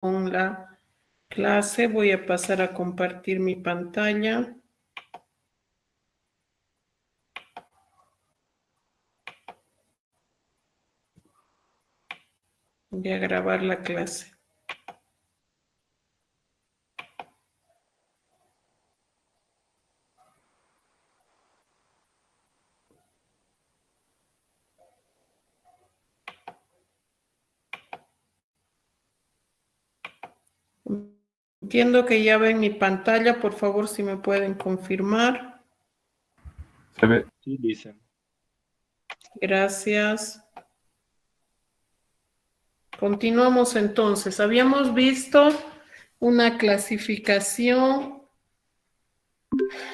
con la clase. Voy a pasar a compartir mi pantalla. Voy a grabar la clase. Entiendo que ya ven mi pantalla. Por favor, si me pueden confirmar. Se ve, sí, Lisa. Gracias. Continuamos entonces. Habíamos visto una clasificación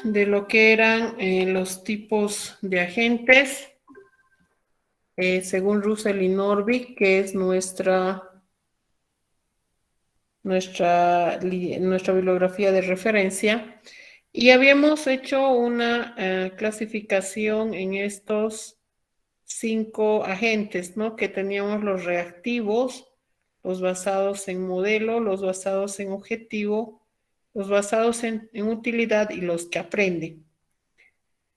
de lo que eran los tipos de agentes, según Russell y Norvig, que es nuestra bibliografía de referencia. Y habíamos hecho una clasificación en estos 5 agentes, ¿no? Que teníamos los reactivos, los basados en modelo, los basados en objetivo, los basados en utilidad y los que aprenden.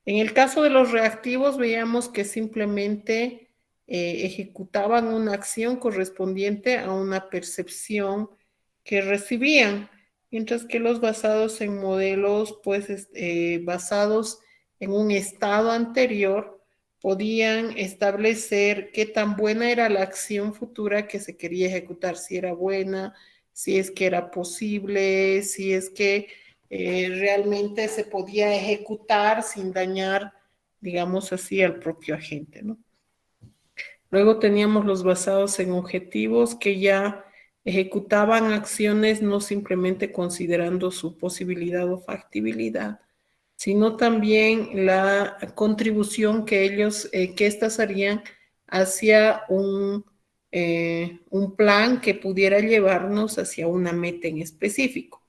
En el caso de los reactivos veíamos que simplemente ejecutaban una acción correspondiente a una percepción que recibían, mientras que los basados en modelos, pues basados en un estado anterior, podían establecer qué tan buena era la acción futura que se quería ejecutar, si era buena, si es que era posible, si es que realmente se podía ejecutar sin dañar, digamos así, al propio agente, ¿no? Luego teníamos los basados en objetivos que ya ejecutaban acciones no simplemente considerando su posibilidad o factibilidad, sino también la contribución que éstas harían hacia un plan que pudiera llevarnos hacia una meta en específico.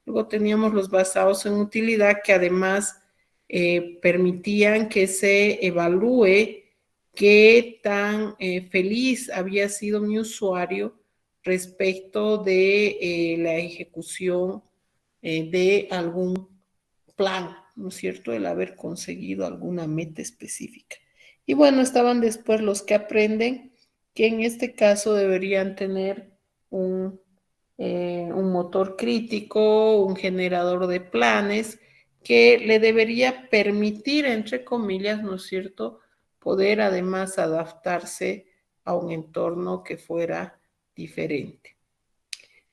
Luego teníamos los basados en utilidad que además permitían que se evalúe qué tan feliz había sido mi usuario respecto de la ejecución de algún plan, ¿no es cierto? El haber conseguido alguna meta específica. Y bueno, estaban después los que aprenden, que en este caso deberían tener un motor crítico, un generador de planes, que le debería permitir, entre comillas, ¿no es cierto?, poder además adaptarse a un entorno que fuera diferente.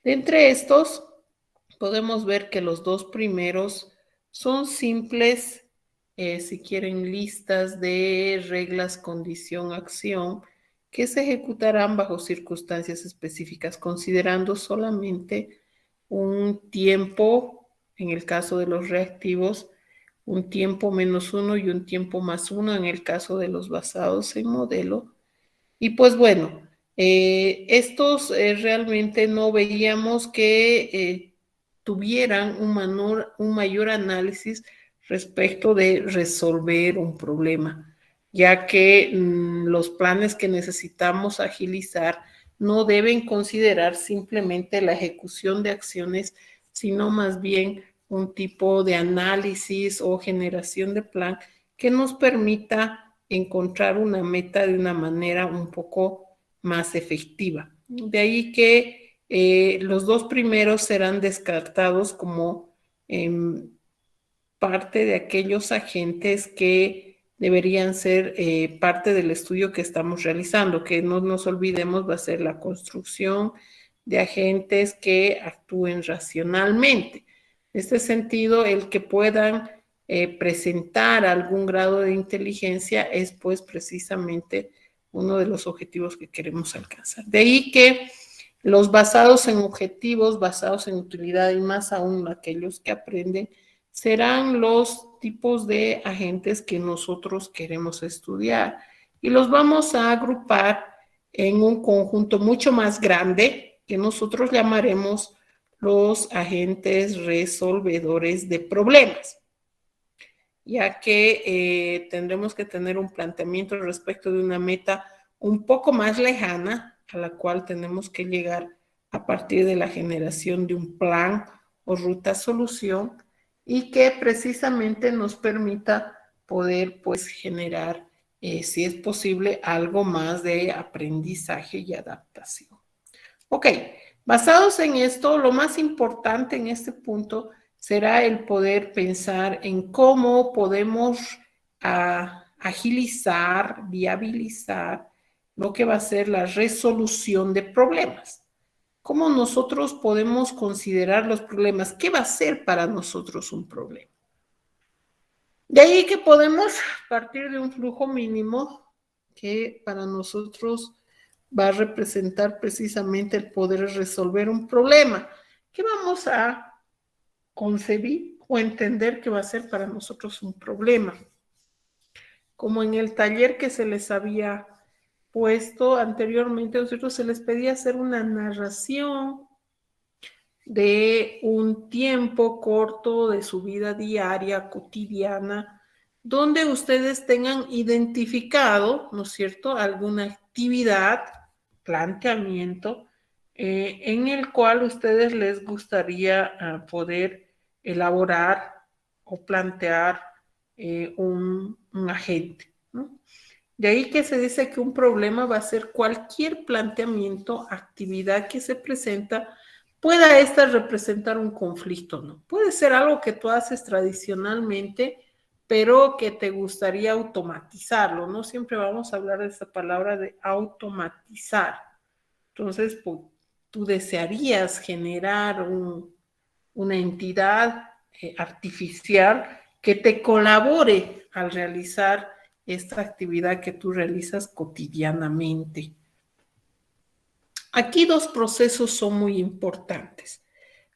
De entre estos, podemos ver que los dos primeros son simples, si quieren, listas de reglas, condición, acción, que se ejecutarán bajo circunstancias específicas, considerando solamente un tiempo, en el caso de los reactivos, un tiempo -1 y un tiempo +1 en el caso de los basados en modelo. Y pues bueno, estos realmente no veíamos que tuvieran un mayor análisis respecto de resolver un problema, ya que los planes que necesitamos agilizar no deben considerar simplemente la ejecución de acciones, sino más bien un tipo de análisis o generación de plan que nos permita encontrar una meta de una manera un poco más efectiva. De ahí que los dos primeros serán descartados como parte de aquellos agentes que deberían ser parte del estudio que estamos realizando, que no nos olvidemos va a ser la construcción de agentes que actúen racionalmente. En este sentido, el que puedan presentar algún grado de inteligencia es pues precisamente uno de los objetivos que queremos alcanzar. De ahí que los basados en objetivos, basados en utilidad y más aún aquellos que aprenden, serán los tipos de agentes que nosotros queremos estudiar y los vamos a agrupar en un conjunto mucho más grande que nosotros llamaremos los agentes resolvedores de problemas, ya que tendremos que tener un planteamiento respecto de una meta un poco más lejana a la cual tenemos que llegar a partir de la generación de un plan o ruta solución y que precisamente nos permita poder pues generar, si es posible, algo más de aprendizaje y adaptación. Ok, basados en esto, lo más importante en este punto será el poder pensar en cómo podemos agilizar, viabilizar lo que va a ser la resolución de problemas. ¿Cómo nosotros podemos considerar los problemas? ¿Qué va a ser para nosotros un problema? De ahí que podemos partir de un flujo mínimo que para nosotros va a representar precisamente el poder resolver un problema. ¿Qué vamos a concebir o entender que va a ser para nosotros un problema? Como en el taller que se les había puesto anteriormente, a nosotros se les pedía hacer una narración de un tiempo corto de su vida diaria, cotidiana, donde ustedes tengan identificado, ¿no es cierto?, alguna actividad, planteamiento, en el cual ustedes les gustaría poder elaborar o plantear un agente, ¿no? De ahí que se dice que un problema va a ser cualquier planteamiento, actividad que se presenta, pueda esta representar un conflicto, ¿no? Puede ser algo que tú haces tradicionalmente, pero que te gustaría automatizarlo, ¿no? Siempre vamos a hablar de esta palabra de automatizar. Entonces, pues, tú desearías generar una entidad artificial que te colabore al realizar esta actividad que tú realizas cotidianamente. Aquí dos procesos son muy importantes.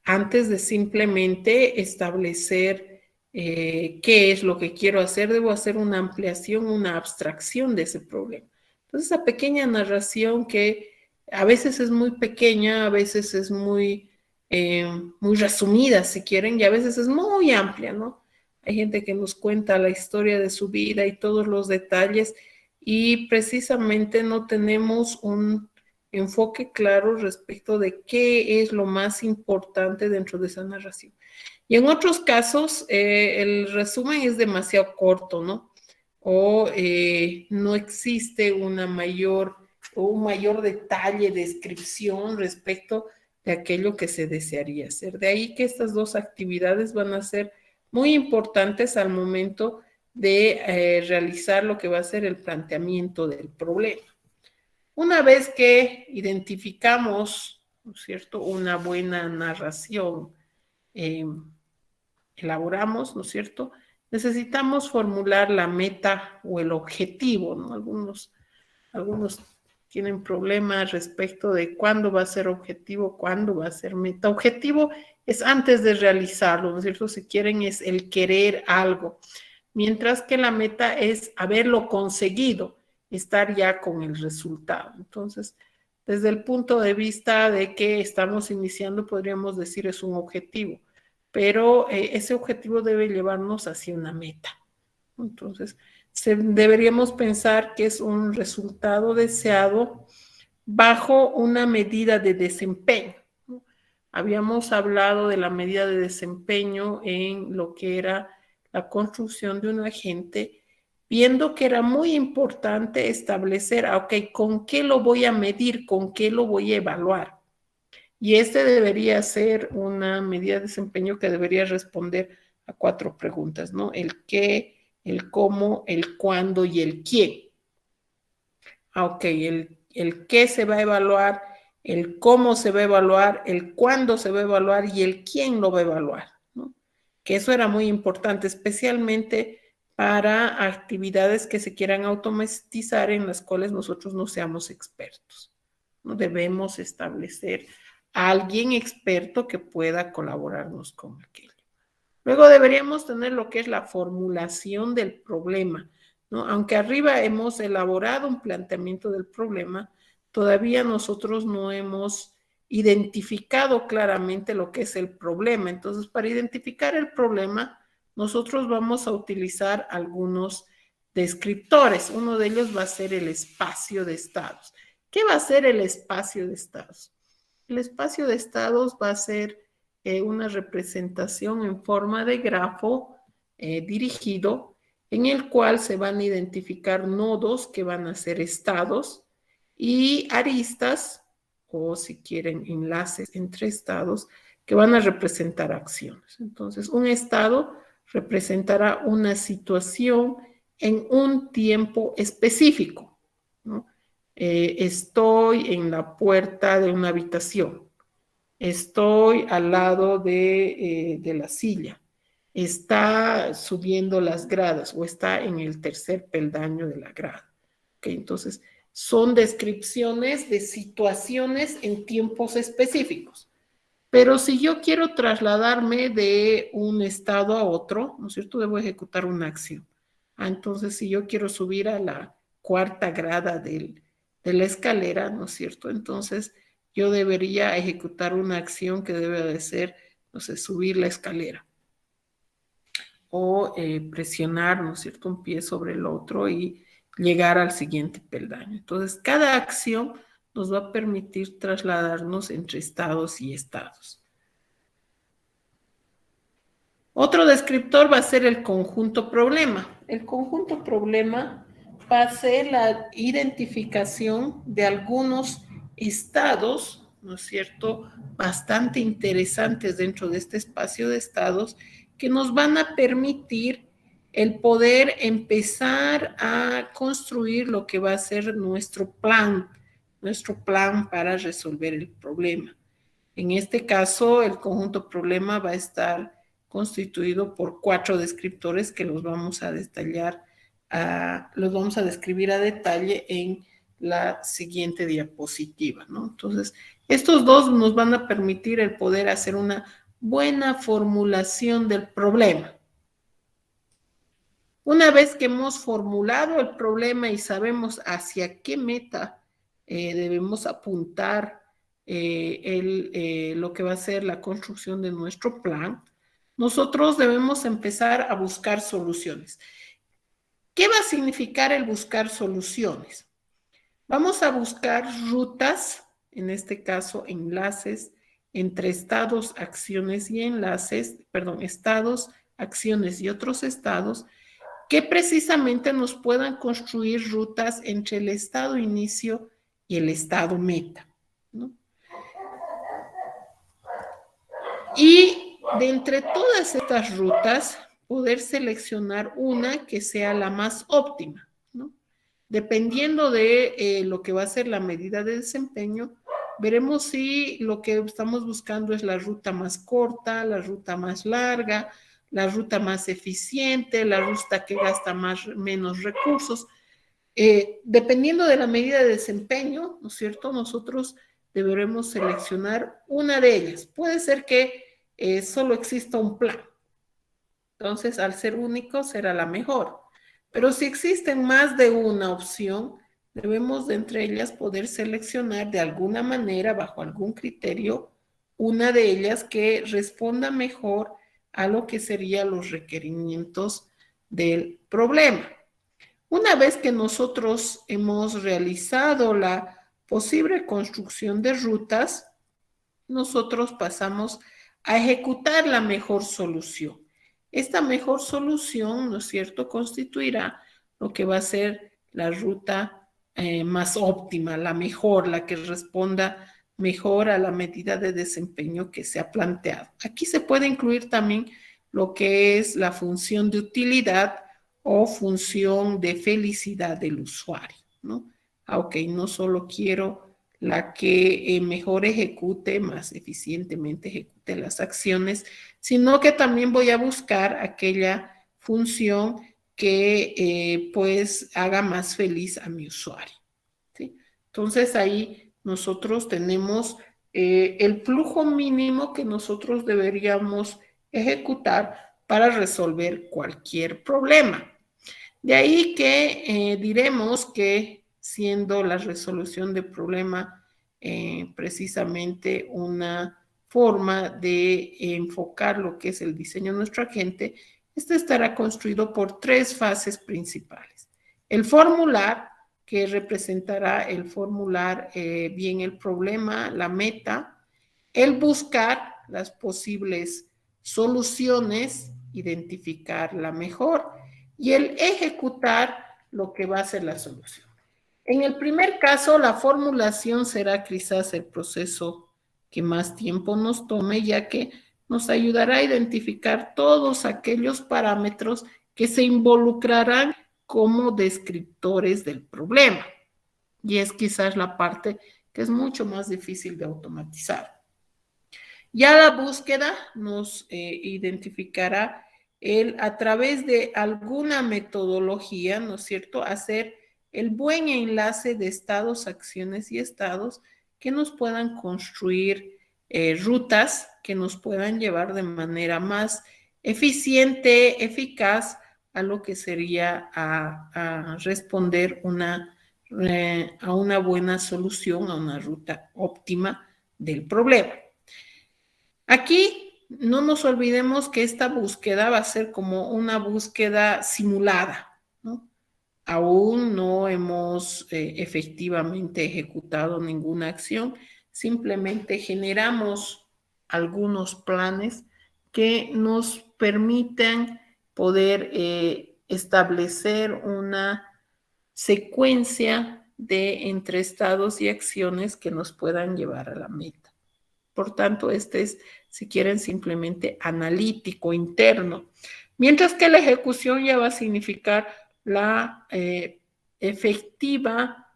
Antes de simplemente establecer qué es lo que quiero hacer, debo hacer una ampliación, una abstracción de ese problema. Entonces, esa pequeña narración que a veces es muy pequeña, a veces es muy resumida, si quieren, y a veces es muy amplia, ¿no? Hay gente que nos cuenta la historia de su vida y todos los detalles, y precisamente no tenemos un enfoque claro respecto de qué es lo más importante dentro de esa narración. Y en otros casos, el resumen es demasiado corto, ¿no? O no existe un mayor detalle, descripción respecto de aquello que se desearía hacer. De ahí que estas dos actividades van a ser muy importantes al momento de realizar lo que va a ser el planteamiento del problema. Una vez que identificamos, ¿no es cierto?, una buena narración, elaboramos, ¿no es cierto?, necesitamos formular la meta o el objetivo, ¿no? Algunos tienen problemas respecto de cuándo va a ser objetivo, cuándo va a ser meta. Objetivo es antes de realizarlo, ¿no es cierto? Si quieren es el querer algo, mientras que la meta es haberlo conseguido, estar ya con el resultado. Entonces, desde el punto de vista de que estamos iniciando, podríamos decir es un objetivo, pero ese objetivo debe llevarnos hacia una meta. Entonces, deberíamos pensar que es un resultado deseado bajo una medida de desempeño, ¿no? Habíamos hablado de la medida de desempeño en lo que era la construcción de un agente, viendo que era muy importante establecer, ok, ¿con qué lo voy a medir? ¿Con qué lo voy a evaluar? Y este debería ser una medida de desempeño que debería responder a 4 preguntas, ¿no? El qué, el cómo, el cuándo y el quién. Ok, el qué se va a evaluar, el cómo se va a evaluar, el cuándo se va a evaluar y el quién lo va a evaluar, ¿no? Que eso era muy importante, especialmente para actividades que se quieran automatizar en las cuales nosotros no seamos expertos, ¿no? Debemos establecer a alguien experto que pueda colaborarnos con aquello. Luego deberíamos tener lo que es la formulación del problema, ¿no? Aunque arriba hemos elaborado un planteamiento del problema, todavía nosotros no hemos identificado claramente lo que es el problema. Entonces, para identificar el problema, nosotros vamos a utilizar algunos descriptores. Uno de ellos va a ser el espacio de estados. ¿Qué va a ser el espacio de estados? El espacio de estados va a ser una representación en forma de grafo dirigido, en el cual se van a identificar nodos que van a ser estados y aristas, o si quieren enlaces entre estados, que van a representar acciones. Entonces, un estado representará una situación en un tiempo específico, ¿no? Estoy en la puerta de una habitación, estoy al lado de la silla, está subiendo las gradas o está en el tercer peldaño de la grada. ¿Okay? Entonces, son descripciones de situaciones en tiempos específicos. Pero si yo quiero trasladarme de un estado a otro, ¿no es cierto? Debo ejecutar una acción. Entonces, si yo quiero subir a la cuarta grada de la escalera, ¿no es cierto? Entonces, yo debería ejecutar una acción que debe de ser, no sé, subir la escalera o presionar, ¿no es cierto?, un pie sobre el otro y llegar al siguiente peldaño. Entonces, cada acción nos va a permitir trasladarnos entre estados y estados. Otro descriptor va a ser el conjunto problema. El conjunto problema va a ser la identificación de algunos estados, ¿no es cierto?, bastante interesantes dentro de este espacio de estados que nos van a permitir el poder empezar a construir lo que va a ser nuestro plan para resolver el problema. En este caso, el conjunto problema va a estar constituido por 4 descriptores que los vamos a detallar, los vamos a describir a detalle en la siguiente diapositiva, ¿no? Entonces, estos dos nos van a permitir el poder hacer una buena formulación del problema. Una vez que hemos formulado el problema y sabemos hacia qué meta debemos apuntar lo que va a ser la construcción de nuestro plan, nosotros debemos empezar a buscar soluciones. ¿Qué va a significar el buscar soluciones? Vamos a buscar rutas, en este caso enlaces entre estados, acciones y enlaces, perdón, estados, acciones y otros estados, que precisamente nos puedan construir rutas entre el estado inicio y el estado meta, ¿no? Y de entre todas estas rutas, poder seleccionar una que sea la más óptima, ¿no? Dependiendo de lo que va a ser la medida de desempeño, veremos si lo que estamos buscando es la ruta más corta, la ruta más larga, la ruta más eficiente, la ruta que gasta menos recursos. Dependiendo de la medida de desempeño, ¿no es cierto?, nosotros deberemos seleccionar una de ellas. Puede ser que solo exista un plan. Entonces, al ser único, será la mejor. Pero si existen más de una opción, debemos de entre ellas poder seleccionar de alguna manera, bajo algún criterio, una de ellas que responda mejor a lo que serían los requerimientos del problema. Una vez que nosotros hemos realizado la posible construcción de rutas, nosotros pasamos a ejecutar la mejor solución. Esta mejor solución, ¿no es cierto?, constituirá lo que va a ser la ruta más óptima, la mejor, la que responda mejor a la medida de desempeño que se ha planteado. Aquí se puede incluir también lo que es la función de utilidad o función de felicidad del usuario, ¿no? Ok, no solo quiero la que mejor ejecute, más eficientemente ejecute las acciones, sino que también voy a buscar aquella función que pues haga más feliz a mi usuario, ¿sí? Entonces ahí nosotros tenemos el flujo mínimo que nosotros deberíamos ejecutar para resolver cualquier problema. De ahí que diremos que siendo la resolución de problema precisamente una forma de enfocar lo que es el diseño de nuestro agente, este estará construido por 3 fases principales. El formular, que representará el formular bien el problema, la meta, el buscar las posibles soluciones, identificar la mejor y el ejecutar lo que va a ser la solución. En el primer caso, la formulación será quizás el proceso que más tiempo nos tome, ya que nos ayudará a identificar todos aquellos parámetros que se involucrarán como descriptores del problema. Y es quizás la parte que es mucho más difícil de automatizar. Ya la búsqueda nos identificará a través de alguna metodología, ¿no es cierto?, hacer el buen enlace de estados, acciones y estados que nos puedan construir rutas que nos puedan llevar de manera más eficiente, eficaz a lo que sería a responder a una buena solución, a una ruta óptima del problema. Aquí no nos olvidemos que esta búsqueda va a ser como una búsqueda simulada, ¿no? Aún no hemos efectivamente ejecutado ninguna acción, simplemente generamos algunos planes que nos permiten poder establecer una secuencia de entre estados y acciones que nos puedan llevar a la meta. Por tanto, este es, si quieren, simplemente analítico, interno. Mientras que la ejecución ya va a significar la efectiva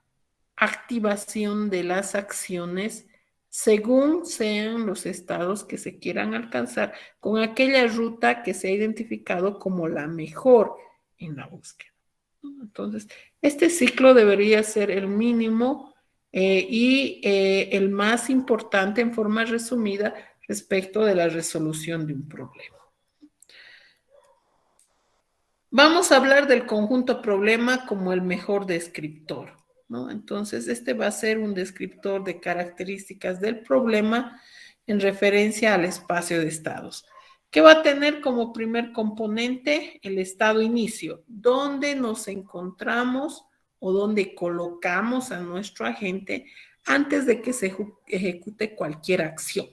activación de las acciones según sean los estados que se quieran alcanzar con aquella ruta que se ha identificado como la mejor en la búsqueda. Entonces, este ciclo debería ser el mínimo y el más importante en forma resumida respecto de la resolución de un problema. Vamos a hablar del conjunto problema como el mejor descriptor, ¿no? Entonces, este va a ser un descriptor de características del problema en referencia al espacio de estados, que va a tener como primer componente el estado inicio, donde nos encontramos o donde colocamos a nuestro agente antes de que se ejecute cualquier acción.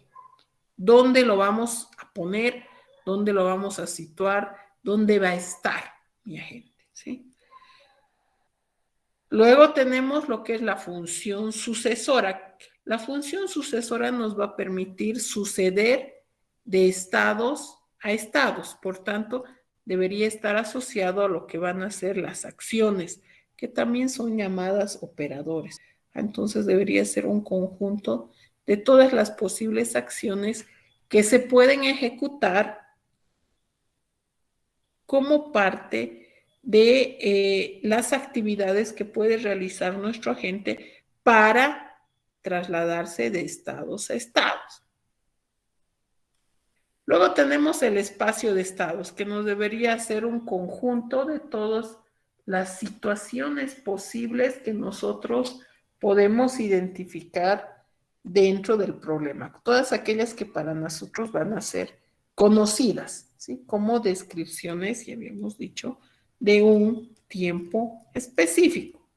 ¿Dónde lo vamos a poner? ¿Dónde lo vamos a situar? ¿Dónde va a estar mi agente? ¿Sí? Luego tenemos lo que es la función sucesora. La función sucesora nos va a permitir suceder de estados a estados. Por tanto, debería estar asociado a lo que van a ser las acciones, que también son llamadas operadores. Entonces, debería ser un conjunto de todas las posibles acciones que se pueden ejecutar como parte de las actividades que puede realizar nuestro agente para trasladarse de estados a estados. Luego tenemos el espacio de estados, que nos debería ser un conjunto de todas las situaciones posibles que nosotros podemos identificar dentro del problema. Todas aquellas que para nosotros van a ser conocidas, ¿sí? Como descripciones, ya habíamos dicho, de un tiempo específico.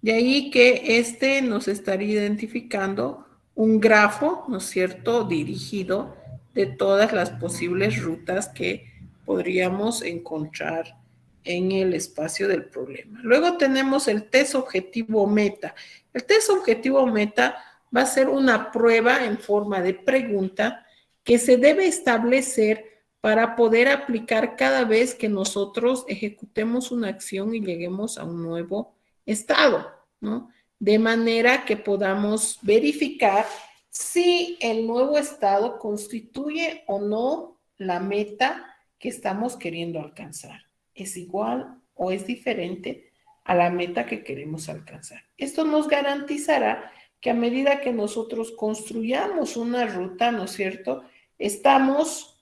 De ahí que este nos estaría identificando un grafo, ¿no es cierto?, dirigido de todas las posibles rutas que podríamos encontrar en el espacio del problema. Luego tenemos el test objetivo meta. El test objetivo meta va a ser una prueba en forma de pregunta que se debe establecer para poder aplicar cada vez que nosotros ejecutemos una acción y lleguemos a un nuevo estado, ¿no? De manera que podamos verificar si el nuevo estado constituye o no la meta que estamos queriendo alcanzar. ¿Es igual o es diferente a la meta que queremos alcanzar? Esto nos garantizará que a medida que nosotros construyamos una ruta, ¿no es cierto?, estamos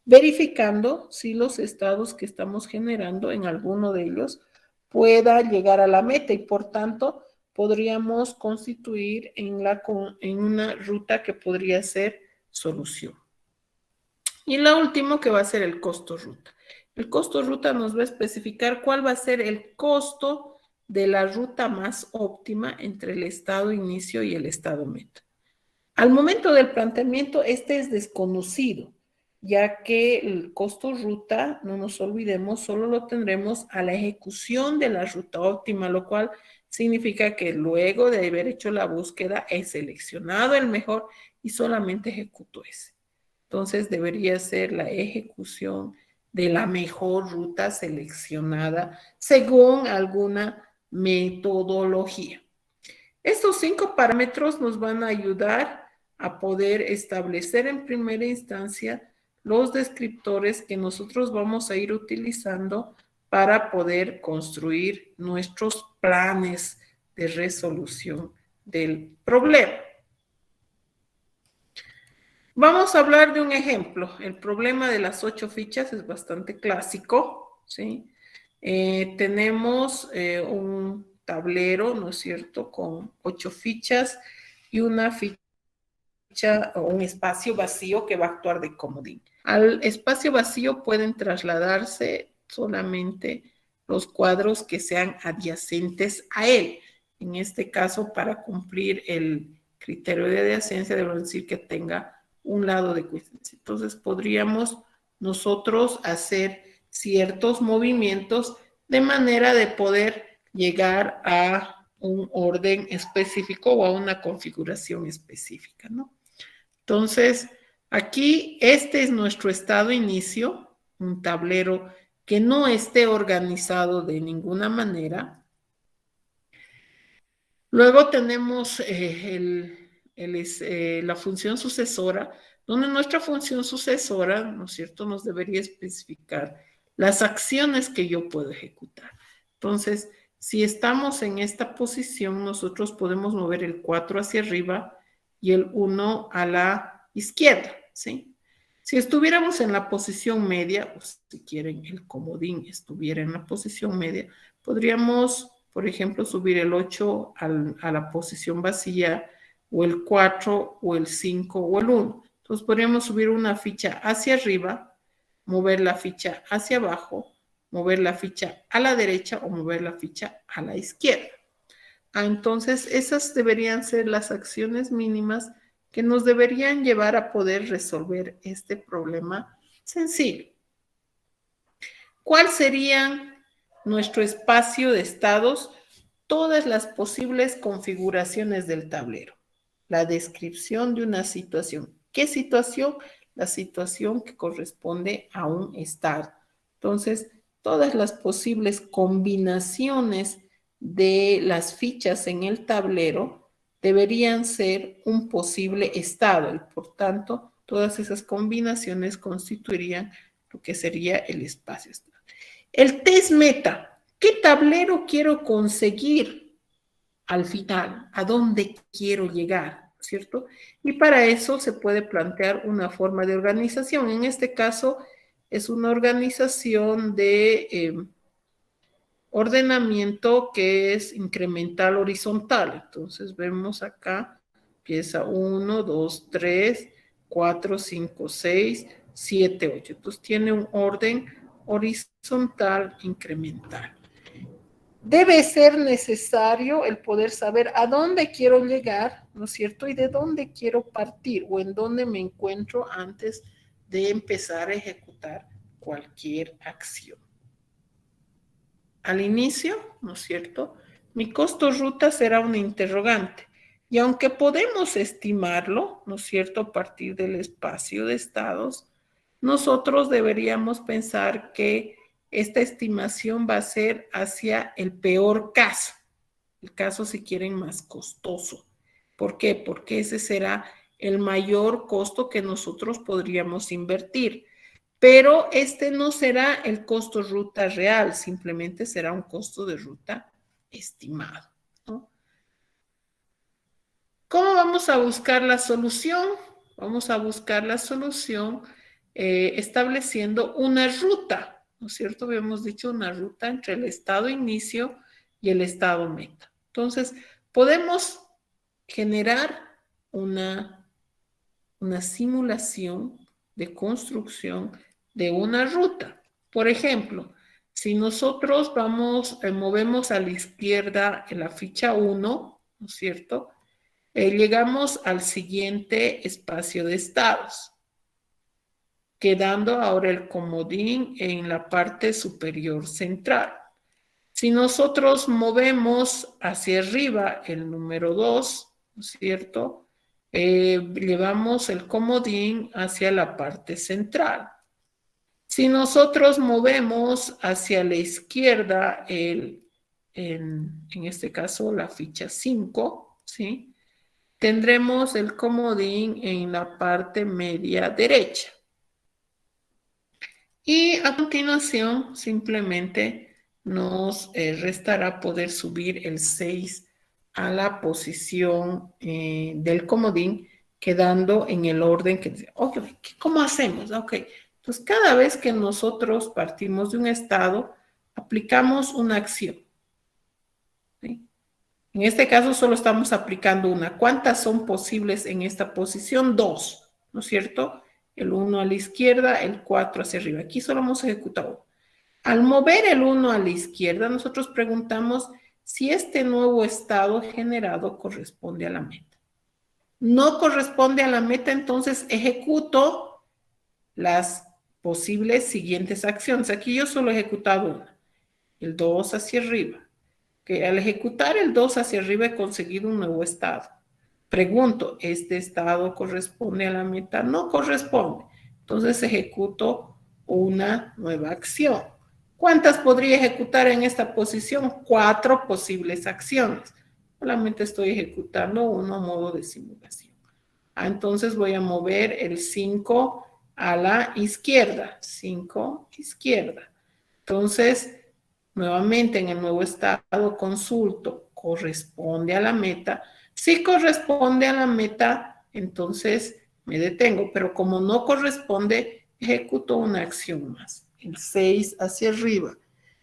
verificando si los estados que estamos generando en alguno de ellos pueda llegar a la meta y por tanto podríamos constituir en una ruta que podría ser solución. Y lo último que va a ser el costo ruta. El costo ruta nos va a especificar cuál va a ser el costo de la ruta más óptima entre el estado inicio y el estado meta. Al momento del planteamiento, este es desconocido, ya que el costo ruta, no nos olvidemos, solo lo tendremos a la ejecución de la ruta óptima, lo cual significa que luego de haber hecho la búsqueda he seleccionado el mejor y solamente ejecuto ese. Entonces debería ser la ejecución de la mejor ruta seleccionada según alguna metodología. Estos 5 parámetros nos van a ayudar a poder establecer en primera instancia los descriptores que nosotros vamos a ir utilizando para poder construir nuestros planes de resolución del problema. Vamos a hablar de un ejemplo. El problema de las 8 fichas es bastante clásico, ¿sí? Tenemos un tablero, ¿no es cierto?, con 8 fichas y una ficha o un espacio vacío que va a actuar de comodín. Al espacio vacío pueden trasladarse solamente los cuadros que sean adyacentes a él. En este caso, para cumplir el criterio de adyacencia, debemos decir que tenga un lado de coincidencia. Entonces, podríamos nosotros hacer ciertos movimientos de manera de poder llegar a un orden específico o a una configuración específica, ¿no? Entonces, aquí este es nuestro estado inicio, un tablero que no esté organizado de ninguna manera. Luego tenemos la función sucesora, donde nuestra función sucesora, ¿no es cierto?, nos debería especificar las acciones que yo puedo ejecutar. Entonces, si estamos en esta posición, nosotros podemos mover el 4 hacia arriba y el 1 a la izquierda, ¿sí? Si estuviéramos en la posición media, o si quieren el comodín estuviera en la posición media, podríamos, por ejemplo, subir el 8 a la posición vacía, o el 4, o el 5, o el 1. Entonces podríamos subir una ficha hacia arriba, mover la ficha hacia abajo, mover la ficha a la derecha o mover la ficha a la izquierda. Entonces, esas deberían ser las acciones mínimas que nos deberían llevar a poder resolver este problema sencillo. ¿Cuál sería nuestro espacio de estados? Todas las posibles configuraciones del tablero. La descripción de una situación. ¿Qué situación? La situación que corresponde a un estado. Entonces, todas las posibles combinaciones de las fichas en el tablero deberían ser un posible estado y por tanto todas esas combinaciones constituirían lo que sería el espacio. El test meta, ¿qué tablero quiero conseguir al final? ¿A dónde quiero llegar? ¿Cierto? Y para eso se puede plantear una forma de organización. En este caso es una organización de ordenamiento que es incremental horizontal. Entonces vemos acá, pieza 1, 2, 3, 4, 5, 6, 7, 8. Entonces tiene un orden horizontal incremental. Debe ser necesario el poder saber a dónde quiero llegar, ¿no es cierto? Y de dónde quiero partir o en dónde me encuentro antes de empezar a ejecutar cualquier acción. Al inicio, ¿no es cierto?, mi costo ruta será una interrogante. Y aunque podemos estimarlo, ¿no es cierto?, a partir del espacio de estados, nosotros deberíamos pensar que esta estimación va a ser hacia el peor caso, el caso, si quieren, más costoso. ¿Por qué? Porque ese será el mayor costo que nosotros podríamos invertir. Pero este no será el costo ruta real, simplemente será un costo de ruta estimado, ¿no? ¿Cómo vamos a buscar la solución? Vamos a buscar la solución estableciendo una ruta, ¿no es cierto? Habíamos dicho una ruta entre el estado inicio y el estado meta. Entonces, podemos generar una simulación de construcción de una ruta. Por ejemplo, Si nosotros movemos a la izquierda en la ficha 1, ¿no es cierto? Llegamos al siguiente espacio de estados, quedando ahora el comodín en la parte superior central. Si nosotros movemos hacia arriba el número 2, ¿no es cierto? Llevamos el comodín hacia la parte central. Si nosotros movemos hacia la izquierda, en este caso la ficha 5, ¿sí? Tendremos el comodín en la parte media derecha. Y a continuación simplemente nos restará poder subir el 6 a la posición del comodín, quedando en el orden que dice, ok, ¿cómo hacemos? Ok, entonces cada vez que nosotros partimos de un estado, aplicamos una acción. ¿Sí? En este caso solo estamos aplicando una. ¿Cuántas son posibles en esta posición? 2, ¿no es cierto? El 1 a la izquierda, el 4 hacia arriba. Aquí solo hemos ejecutado. Al mover el 1 a la izquierda, nosotros preguntamos si este nuevo estado generado corresponde a la meta. No corresponde a la meta, entonces ejecuto las posibles siguientes acciones. Aquí yo solo he ejecutado una, el 2 hacia arriba. Que al ejecutar el 2 hacia arriba he conseguido un nuevo estado. Pregunto, ¿este estado corresponde a la meta? No corresponde. Entonces ejecuto una nueva acción. ¿Cuántas podría ejecutar en esta posición? 4 posibles acciones. Solamente estoy ejecutando uno a modo de simulación. Entonces voy a mover el 5 a la izquierda. 5 izquierda. Entonces, nuevamente en el nuevo estado consulto, ¿corresponde a la meta? Si corresponde a la meta, entonces me detengo, pero como no corresponde, ejecuto una acción más, el 6 hacia arriba.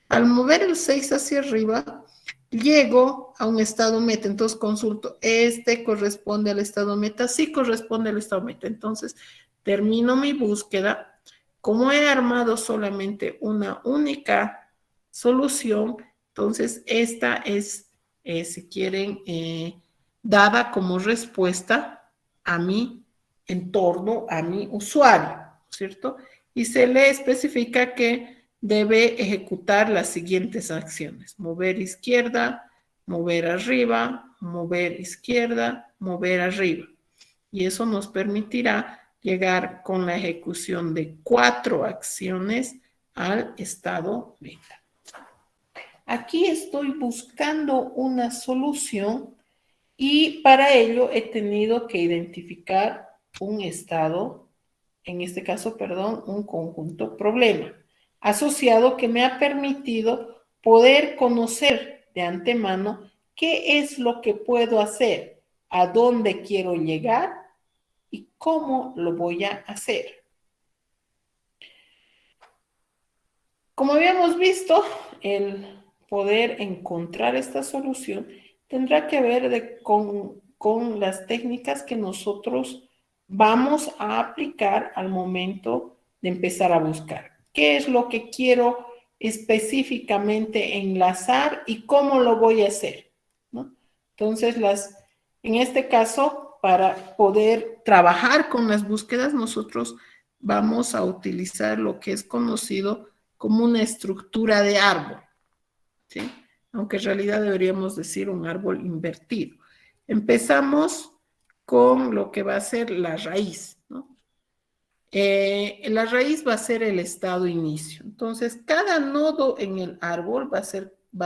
Al mover el 6 hacia arriba, llego a un estado meta, entonces consulto, ¿este corresponde al estado meta? Sí corresponde al estado meta, entonces termino mi búsqueda. Como he armado solamente una única solución, entonces esta es, si quieren, dada como respuesta a mi entorno, a mi usuario, ¿cierto? Y se le especifica que debe ejecutar las siguientes acciones: mover izquierda, mover arriba, mover izquierda, mover arriba. Y eso nos permitirá llegar con la ejecución de 4 acciones al estado meta. Aquí estoy buscando una solución y para ello he tenido que identificar un estado, en este caso, perdón, un conjunto problema asociado que me ha permitido poder conocer de antemano qué es lo que puedo hacer, a dónde quiero llegar y cómo lo voy a hacer. Como habíamos visto, el poder encontrar esta solución tendrá que ver con las técnicas que nosotros vamos a aplicar al momento de empezar a buscar. ¿Qué es lo que quiero específicamente enlazar y cómo lo voy a hacer? ¿No? Entonces, en este caso, para poder trabajar con las búsquedas, nosotros vamos a utilizar lo que es conocido como una estructura de árbol, ¿sí? Aunque en realidad deberíamos decir un árbol invertido. Empezamos con lo que va a ser la raíz, ¿no? La raíz va a ser el estado inicio. Entonces, cada nodo en el árbol va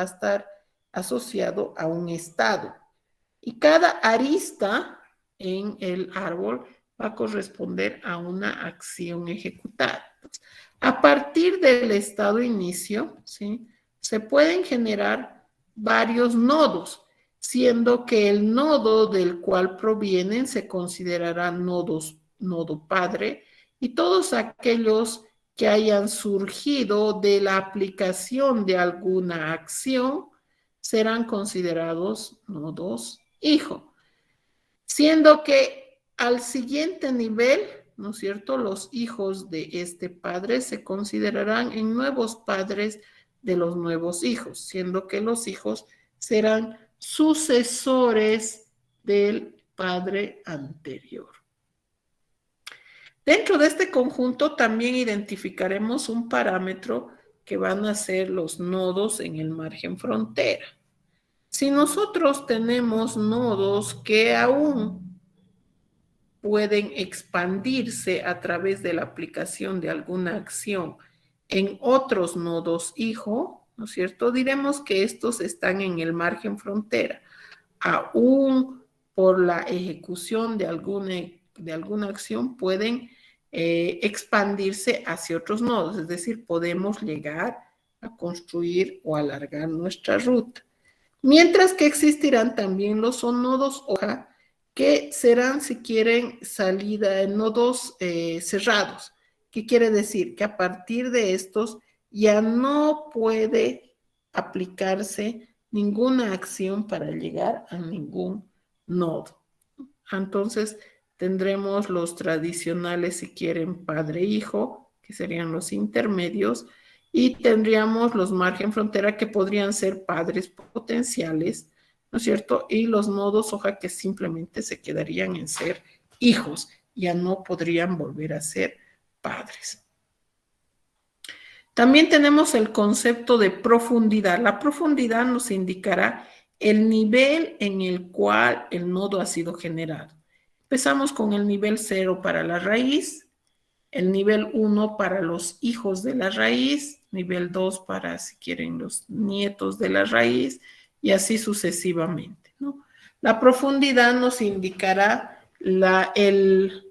a estar asociado a un estado. Y cada arista en el árbol va a corresponder a una acción ejecutada. A partir del estado inicio, ¿sí?, se pueden generar varios nodos, siendo que el nodo del cual provienen se considerará nodo padre, y todos aquellos que hayan surgido de la aplicación de alguna acción serán considerados nodos hijo, siendo que al siguiente nivel, ¿no es cierto?, los hijos de este padre se considerarán en nuevos padres de los nuevos hijos, siendo que los hijos serán sucesores del padre anterior. Dentro de este conjunto también identificaremos un parámetro que van a ser los nodos en el margen frontera. Si nosotros tenemos nodos que aún pueden expandirse a través de la aplicación de alguna acción en otros nodos hijo, ¿no es cierto? Diremos que estos están en el margen frontera, aún por la ejecución de alguna acción pueden expandirse hacia otros nodos, es decir, podemos llegar a construir o alargar nuestra ruta. Mientras que existirán también los nodos hoja, que serán, si quieren, salida en nodos cerrados. ¿Qué quiere decir? Que a partir de estos ya no puede aplicarse ninguna acción para llegar a ningún nodo. Entonces, tendremos los tradicionales, si quieren, padre-hijo, que serían los intermedios, y tendríamos los margen frontera, que podrían ser padres potenciales, ¿no es cierto? Y los nodos hoja, que simplemente se quedarían en ser hijos, ya no podrían volver a ser padres. También tenemos el concepto de profundidad. La profundidad nos indicará el nivel en el cual el nodo ha sido generado. Empezamos con el nivel 0 para la raíz, el nivel 1 para los hijos de la raíz, nivel 2 para, si quieren, los nietos de la raíz, y así sucesivamente, ¿no? La profundidad nos indicará el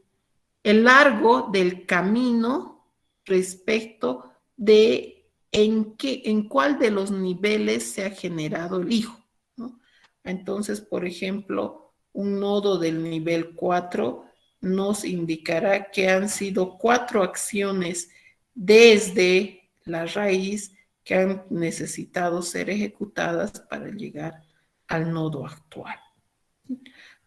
largo del camino respecto de en cuál de los niveles se ha generado el hijo, ¿no? Entonces, por ejemplo, un nodo del nivel 4 nos indicará que han sido 4 acciones desde la raíz que han necesitado ser ejecutadas para llegar al nodo actual.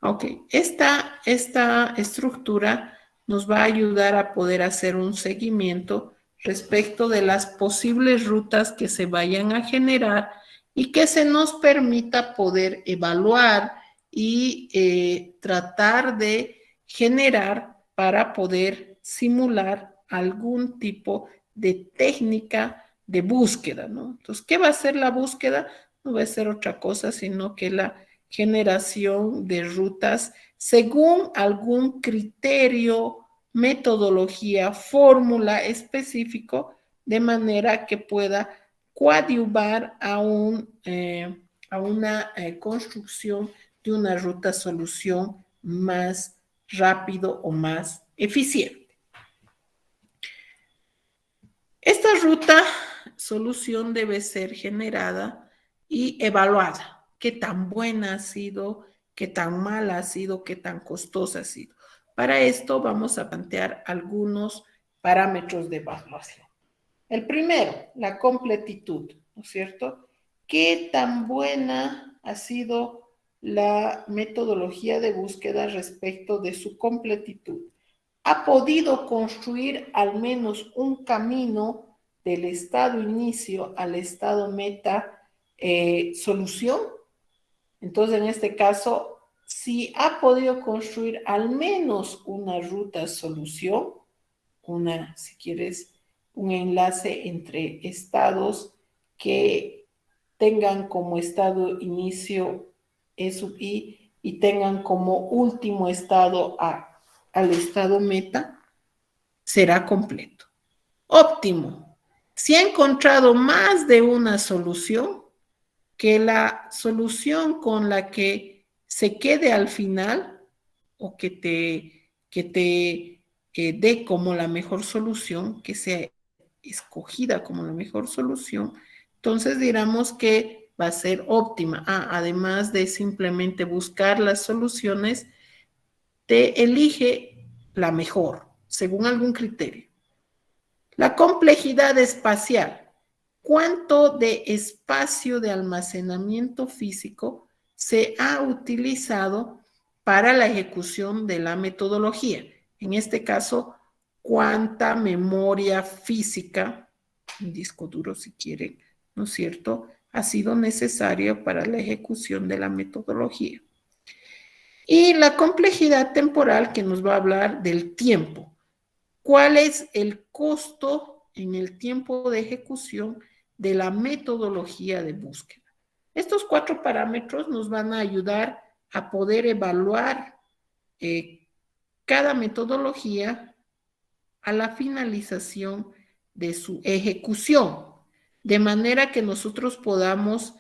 Ok, esta estructura nos va a ayudar a poder hacer un seguimiento respecto de las posibles rutas que se vayan a generar y que se nos permita poder evaluar y tratar de generar para poder simular algún tipo de técnica de búsqueda, ¿no? Entonces, ¿qué va a ser la búsqueda? No va a ser otra cosa, sino que la generación de rutas según algún criterio, metodología, fórmula específico, de manera que pueda coadyuvar a una construcción de una ruta solución más rápido o más eficiente. Esta ruta solución debe ser generada y evaluada. Qué tan buena ha sido, qué tan mala ha sido, qué tan costosa ha sido. Para esto vamos a plantear algunos parámetros de evaluación. El primero, la completitud, ¿no es cierto? ¿Qué tan buena ha sido la metodología de búsqueda respecto de su completitud? ¿Ha podido construir al menos un camino del estado inicio al estado meta solución? Entonces, en este caso, si ha podido construir al menos una ruta solución, si quieres, un enlace entre estados que tengan como estado inicio E sub I y tengan como último estado al estado meta, será completo. Óptimo. Si ha encontrado más de una solución, que la solución con la que se quede al final o que te dé como la mejor solución, que sea escogida como la mejor solución, entonces diremos que va a ser óptima. Además de simplemente buscar las soluciones, te elige la mejor, según algún criterio. La complejidad espacial. ¿Cuánto de espacio de almacenamiento físico se ha utilizado para la ejecución de la metodología? En este caso, ¿cuánta memoria física, un disco duro si quieren, ¿no es cierto?, ha sido necesario para la ejecución de la metodología. Y la complejidad temporal, que nos va a hablar del tiempo. ¿Cuál es el costo en el tiempo de ejecución de la metodología de búsqueda? Estos 4 parámetros nos van a ayudar a poder evaluar cada metodología a la finalización de su ejecución, de manera que nosotros podamos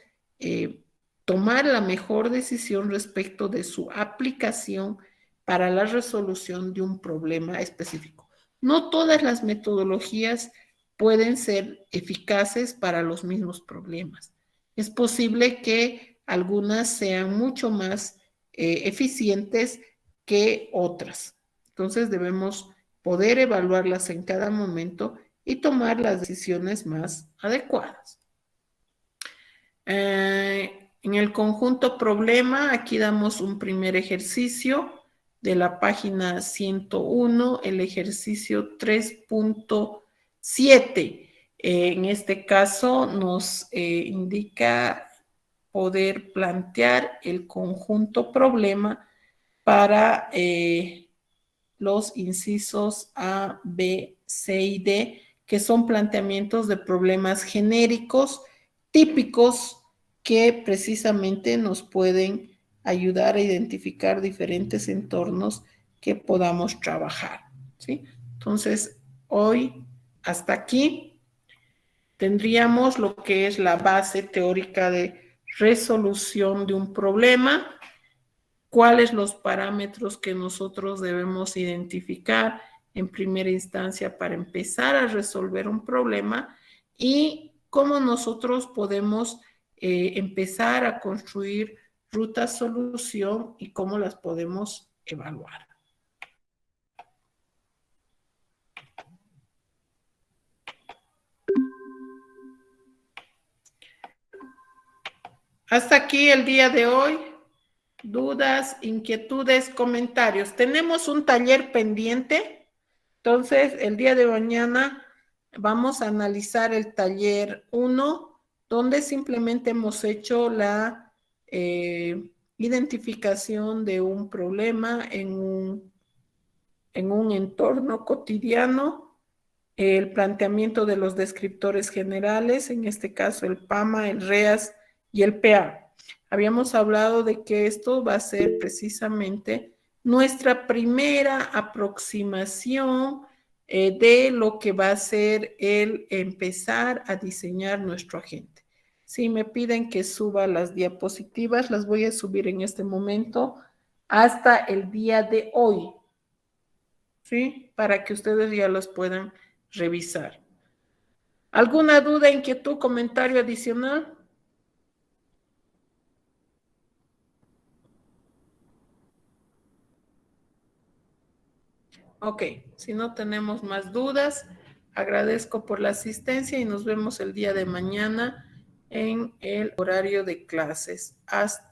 tomar la mejor decisión respecto de su aplicación para la resolución de un problema específico. No todas las metodologías pueden ser eficaces para los mismos problemas. Es posible que algunas sean mucho más eficientes que otras. Entonces debemos poder evaluarlas en cada momento y tomar las decisiones más adecuadas. En el conjunto problema, aquí damos un primer ejercicio de la página 101, el ejercicio 3.7. En este caso nos indica poder plantear el conjunto problema para los incisos A, B, C y D, que son planteamientos de problemas genéricos típicos que precisamente nos pueden ayudar a identificar diferentes entornos que podamos trabajar, ¿sí? Entonces, hoy hasta aquí tendríamos lo que es la base teórica de resolución de un problema, cuáles los parámetros que nosotros debemos identificar en primera instancia para empezar a resolver un problema y cómo nosotros podemos empezar a construir rutas solución y cómo las podemos evaluar. Hasta aquí el día de hoy. Dudas, inquietudes, comentarios. Tenemos un taller pendiente, entonces el día de mañana vamos a analizar el taller 1, donde simplemente hemos hecho la identificación de un problema en un entorno cotidiano, el planteamiento de los descriptores generales, en este caso el PAMA, el REAS y el PA. Habíamos hablado de que esto va a ser precisamente nuestra primera aproximación de lo que va a ser el empezar a diseñar nuestro agente. Si me piden que suba las diapositivas, las voy a subir en este momento hasta el día de hoy, ¿sí? Para que ustedes ya los puedan revisar. ¿Alguna duda, inquietud, comentario adicional? Ok, si no tenemos más dudas, agradezco por la asistencia y nos vemos el día de mañana en el horario de clases. Hasta